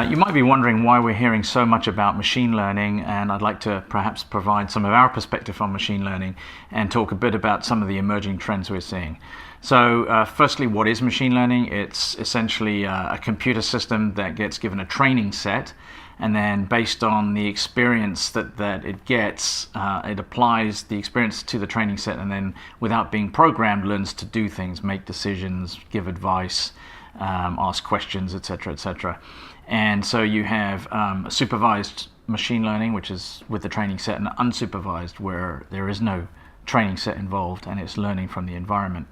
You might be wondering why we're hearing so much about machine learning, and I'd like to perhaps provide some of our perspective on machine learning and talk a bit about some of the emerging trends we're seeing. So firstly, what is machine learning? It's essentially a computer system that gets given a training set, and then based on the experience that it gets, it applies the experience to the training set, and then without being programmed, learns to do things, make decisions, give advice, ask questions, etc., etc. And so you have supervised machine learning, which is with the training set, and unsupervised, where there is no training set involved and it's learning from the environment.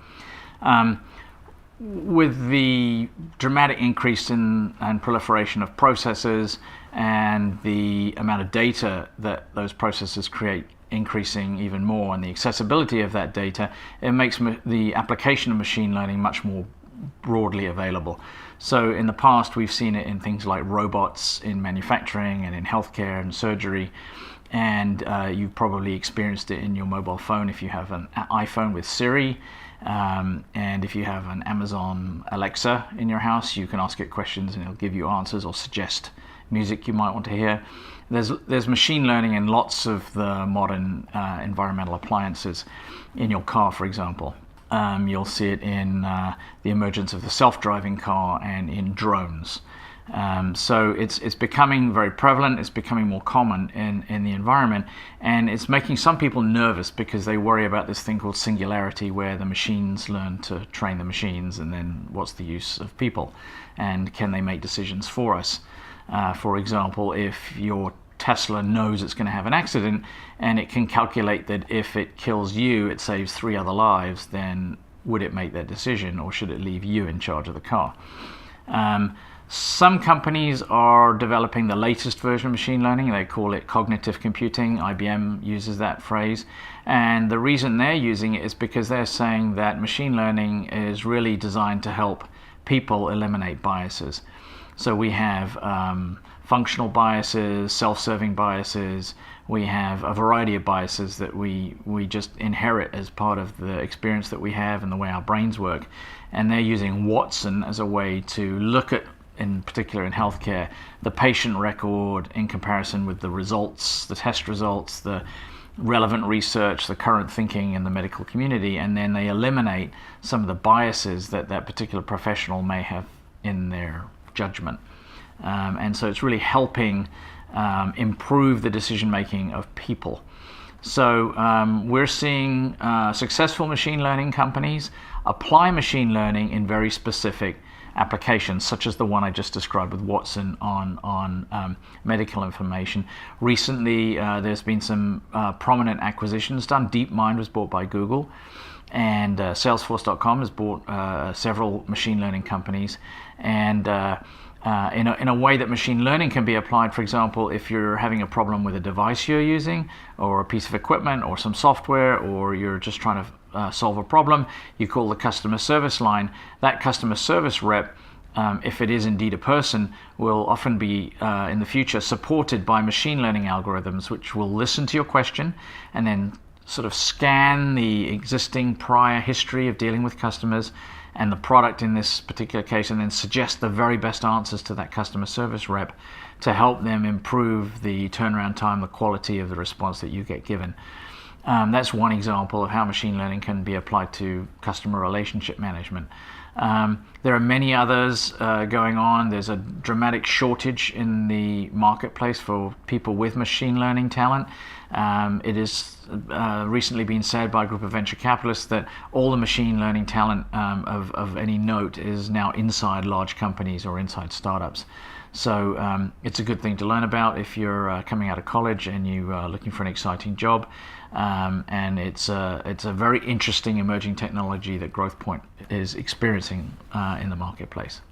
With the dramatic increase in and proliferation of processors and the amount of data that those processors create increasing even more, and the accessibility of that data, it makes the application of machine learning much more broadly available. So in the past, we've seen it in things like robots in manufacturing and in healthcare and surgery, and you've probably experienced it in your mobile phone if you have an iPhone with Siri, and if you have an Amazon Alexa in your house, you can ask it questions and it'll give you answers or suggest music you might want to hear. There's machine learning in lots of the modern environmental appliances. In your car, for example. You'll see it in the emergence of the self-driving car and in drones. So it's becoming very prevalent, it's becoming more common in the environment, and it's making some people nervous because they worry about this thing called Singularity, where the machines learn to train the machines, and then what's the use of people? And can they make decisions for us? For example, if your Tesla knows it's going to have an accident and it can calculate that if it kills you, it saves 3 other lives, then would it make that decision, or should it leave you in charge of the car? Some companies are developing the latest version of machine learning. They call it cognitive computing. IBM uses that phrase. And the reason they're using it is because they're saying that machine learning is really designed to help people eliminate biases. So we have functional biases, self-serving biases. We have a variety of biases that we just inherit as part of the experience that we have and the way our brains work. And they're using Watson as a way to look at, in particular in healthcare, the patient record in comparison with the results, the test results, the relevant research, the current thinking in the medical community, and then they eliminate some of the biases that that particular professional may have in their judgment. And so it's really helping improve the decision making of people. So we're seeing successful machine learning companies apply machine learning in very specific applications, such as the one I just described with Watson on medical information. Recently, there's been some prominent acquisitions done. DeepMind was bought by Google, and Salesforce.com has bought several machine learning companies. And in a way that machine learning can be applied, for example, if you're having a problem with a device you're using, or a piece of equipment, or some software, or you're just trying to solve a problem, you call the customer service line. That customer service rep, if it is indeed a person, will often be in the future supported by machine learning algorithms, which will listen to your question and then sort of scan the existing prior history of dealing with customers and the product in this particular case, and then suggest the very best answers to that customer service rep to help them improve the turnaround time, the quality of the response that you get given. That's one example of how machine learning can be applied to customer relationship management. There are many others going on. There's a dramatic shortage in the marketplace for people with machine learning talent. It has recently been said by a group of venture capitalists that all the machine learning talent of any note is now inside large companies or inside startups. So it's a good thing to learn about if you're coming out of college and you are looking for an exciting job. And it's a very interesting emerging technology that GrowthPoint is experiencing in the marketplace.